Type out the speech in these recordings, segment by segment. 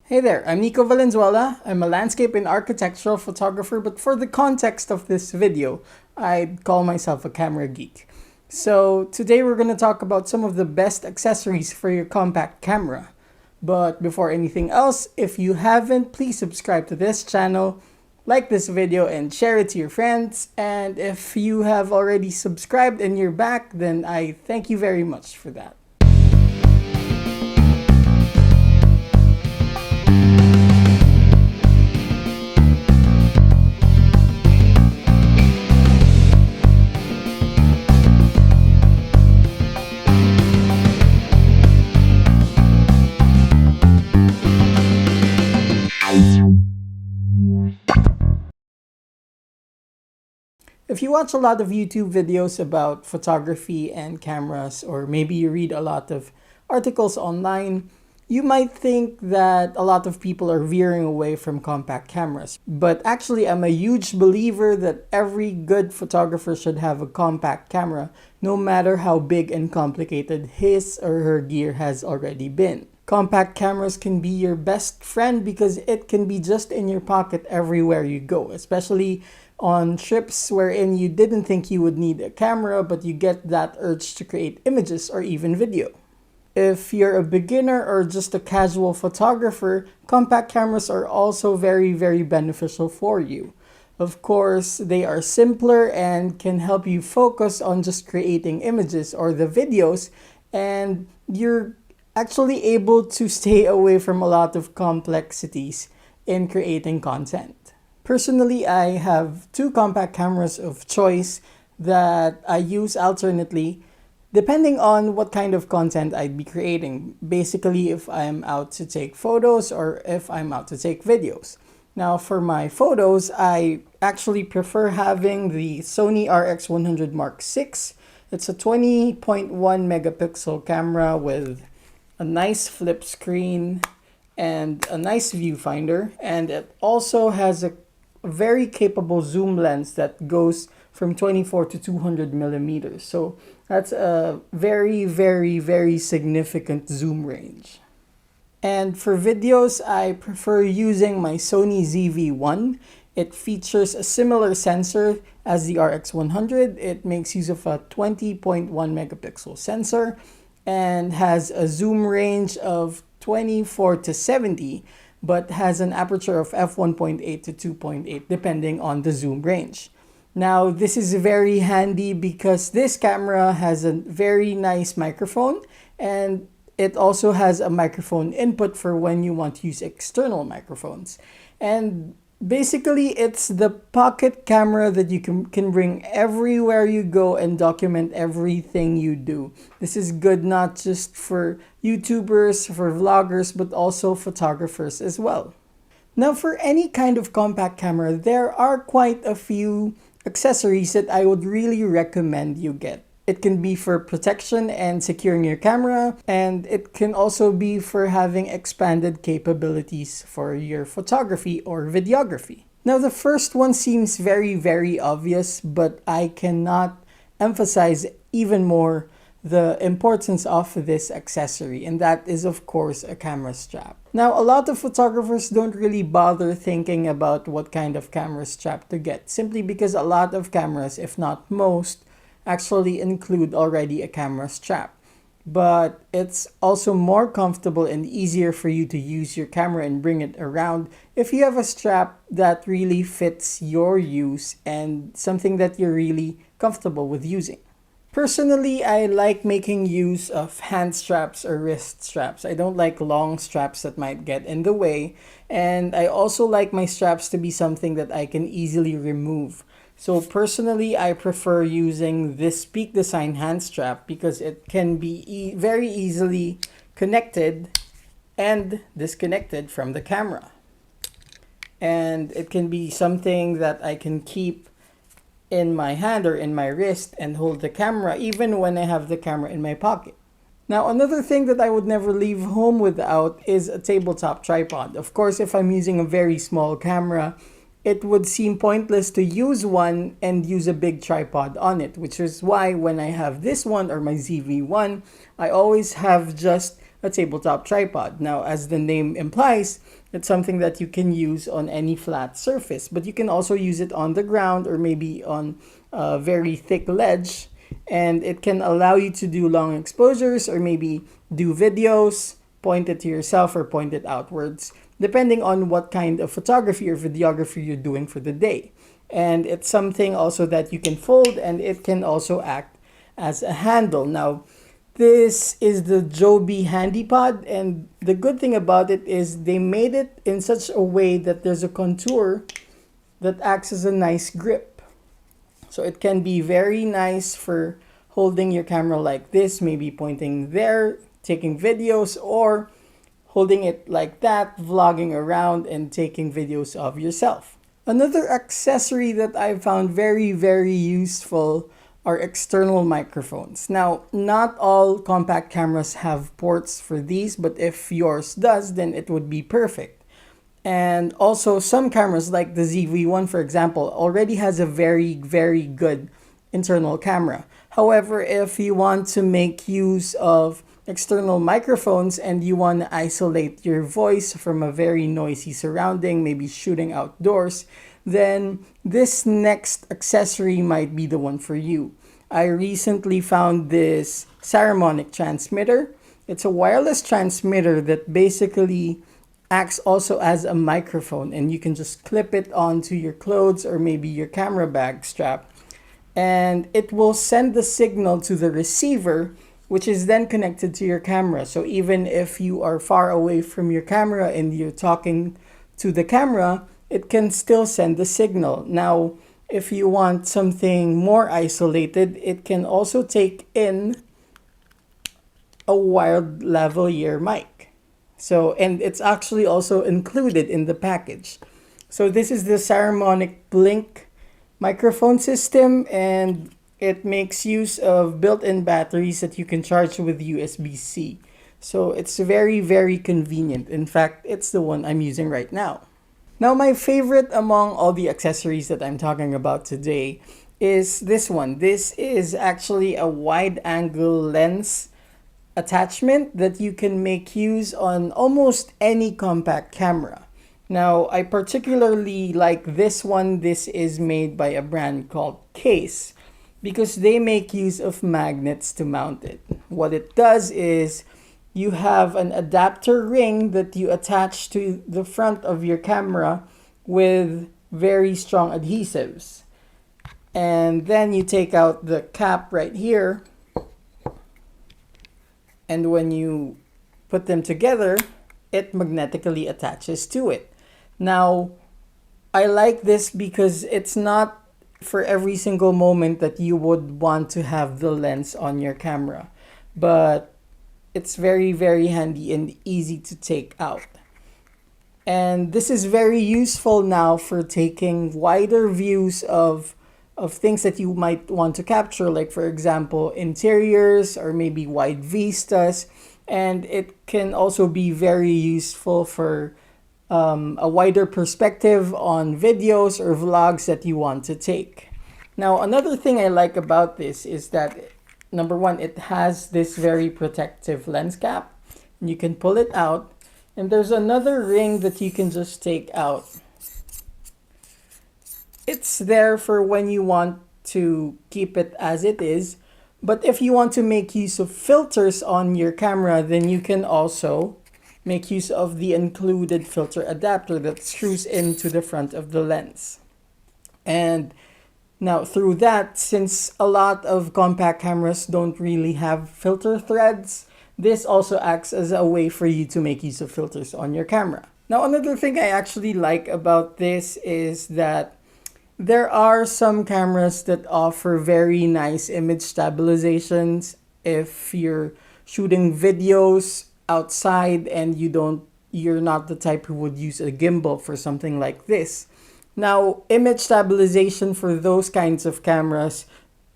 Hey there, I'm Nicco Valenzuela. I'm a landscape and architectural photographer, but for the context of this video, I'd call myself a camera geek. So today we're going to talk about some of the best accessories for your compact camera. But before anything else, if you haven't, please subscribe to this channel, like this video, and share it to your friends. And if you have already subscribed and you're back, then I thank you very much for that. If you watch a lot of YouTube videos about photography and cameras, or maybe you read a lot of articles online, you might think that a lot of people are veering away from compact cameras. But actually, I'm a huge believer that every good photographer should have a compact camera, no matter how big and complicated his or her gear has already been. Compact cameras can be your best friend because it can be just in your pocket everywhere you go, especially on trips wherein you didn't think you would need a camera, but you get that urge to create images or even video. If you're a beginner or just a casual photographer, compact cameras are also very beneficial for you. Of course, they are simpler and can help you focus on just creating images or the videos, and you're actually able to stay away from a lot of complexities in creating content. Personally, I have two compact cameras of choice that I use alternately depending on what kind of content I'd be creating. Basically, if I'm out to take photos or if I'm out to take videos. Now, for my photos, I actually prefer having the Sony Rx100 Mark VI. It's a 20.1 megapixel camera with a nice flip screen and a nice viewfinder, and it also has a very capable zoom lens that goes from 24 to 200 millimeters. So that's a very significant zoom range. And for videos, I prefer using my Sony ZV-1. It features a similar sensor as the RX100. It makes use of a 20.1 megapixel sensor and has a zoom range of 24 to 70, but has an aperture of f1.8 to 2.8 depending on the zoom range. Now, this is very handy because this camera has a very nice microphone, and it also has a microphone input for when you want to use external microphones. And basically, it's the pocket camera that you can bring everywhere you go and document everything you do. This is good not just for YouTubers, for vloggers, but also photographers as well. Now, for any kind of compact camera, there are quite a few accessories that I would really recommend you get. It can be for protection and securing your camera, and it can also be for having expanded capabilities for your photography or videography. Now, the first one seems very obvious, but I cannot emphasize even more the importance of this accessory, and that is of course a camera strap. Now, a lot of photographers don't really bother thinking about what kind of camera strap to get, simply because a lot of cameras, if not most, actually include already a camera strap. But it's also more comfortable and easier for you to use your camera and bring it around if you have a strap that really fits your use and something that you're really comfortable with using. Personally, I like making use of hand straps or wrist straps. I don't like long straps that might get in the way, and I also like my straps to be something that I can easily remove. So personally, I prefer using this Peak Design hand strap because it can be very easily connected and disconnected from the camera. And it can be something that I can keep in my hand or in my wrist and hold the camera even when I have the camera in my pocket. Now, another thing that I would never leave home without is a tabletop tripod. Of course, if I'm using a very small camera, it would seem pointless to use one and use a big tripod on it, which is why when I have this one or my ZV-1, I always have just a tabletop tripod. Now, as the name implies, it's something that you can use on any flat surface, but you can also use it on the ground or maybe on a very thick ledge, and it can allow you to do long exposures or maybe do videos, point it to yourself or point it outwards, depending on what kind of photography or videography you're doing for the day. And it's something also that you can fold, and it can also act as a handle. Now, this is the Joby HandyPod, and the good thing about it is they made it in such a way that there's a contour that acts as a nice grip. So it can be very nice for holding your camera like this, maybe pointing there, taking videos, or holding it like that, vlogging around and taking videos of yourself. Another accessory that I found very, very useful are external microphones. Now, not all compact cameras have ports for these, but if yours does, then it would be perfect. And also, some cameras like the ZV-1, for example, already has a very, very good internal camera. However, if you want to make use of external microphones and you want to isolate your voice from a very noisy surrounding, maybe shooting outdoors, then this next accessory might be the one for you. I recently found this Saramonic transmitter. It's a wireless transmitter that basically acts also as a microphone, and you can just clip it onto your clothes or maybe your camera bag strap, and it will send the signal to the receiver, which is then connected to your camera. So even if you are far away from your camera and you're talking to the camera, it can still send the signal. Now, if you want something more isolated, it can also take in a wired lavalier mic. So, and it's actually also included in the package. So this is the Saramonic Blink microphone system, and it makes use of built-in batteries that you can charge with USB-C. So it's very, very convenient. In fact, it's the one I'm using right now. Now, my favorite among all the accessories that I'm talking about today is this one. This is actually a wide-angle lens attachment that you can make use on almost any compact camera. Now, I particularly like this one. This is made by a brand called Case because they make use of magnets to mount it. What it does is you have an adapter ring that you attach to the front of your camera with very strong adhesives. And then you take out the cap right here. And when you put them together, it magnetically attaches to it. Now, I like this because it's not for every single moment that you would want to have the lens on your camera, but it's very, very handy and easy to take out. And this is very useful now for taking wider views of things that you might want to capture, like for example, interiors or maybe wide vistas. And it can also be very useful for a wider perspective on videos or vlogs that you want to take. Now, another thing I like about this is that number one, it has this very protective lens cap. And you can pull it out. And there's another ring that you can just take out. It's there for when you want to keep it as it is. But if you want to make use of filters on your camera, then you can also make use of the included filter adapter that screws into the front of the lens. And now through that, since a lot of compact cameras don't really have filter threads, this also acts as a way for you to make use of filters on your camera. Now, another thing I actually like about this is that there are some cameras that offer very nice image stabilizations if you're shooting videos outside and you're not the type who would use a gimbal for something like this. Now, image stabilization for those kinds of cameras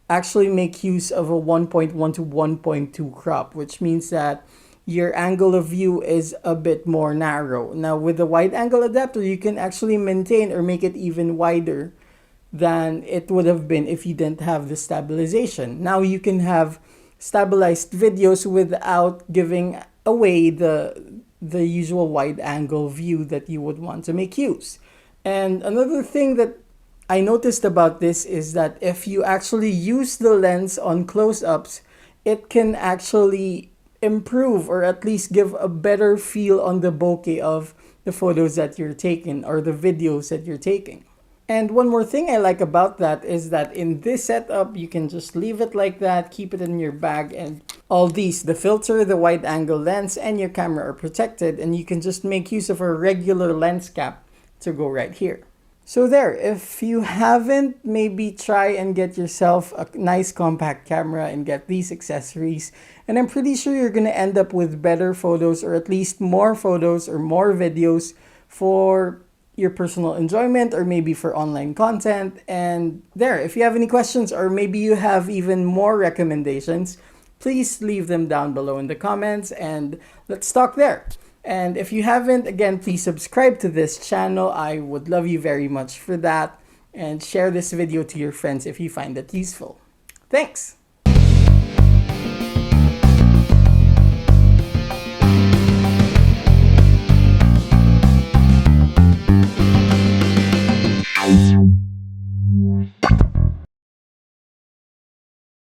actually make use of a 1.1 to 1.2 crop, which means that your angle of view is a bit more narrow. Now, with the wide angle adapter, you can actually maintain or make it even wider than it would have been if you didn't have the stabilization. Now you can have stabilized videos without giving away the usual wide angle view that you would want to make use. And another thing that I noticed about this is that if you actually use the lens on close-ups, it can actually improve or at least give a better feel on the bokeh of the photos that you're taking or the videos that you're taking. And one more thing I like about that is that in this setup, you can just leave it like that, keep it in your bag, and all these, the filter, the wide angle lens, and your camera are protected, and you can just make use of a regular lens cap to go right here. So there, if you haven't, maybe try and get yourself a nice compact camera and get these accessories. And I'm pretty sure you're going to end up with better photos, or at least more photos or more videos for your personal enjoyment or maybe for online content. And there, if you have any questions or maybe you have even more recommendations, please leave them down below in the comments and let's talk there. And if you haven't, again, please subscribe to this channel. I would love you very much for that. And share this video to your friends if you find it useful. Thanks!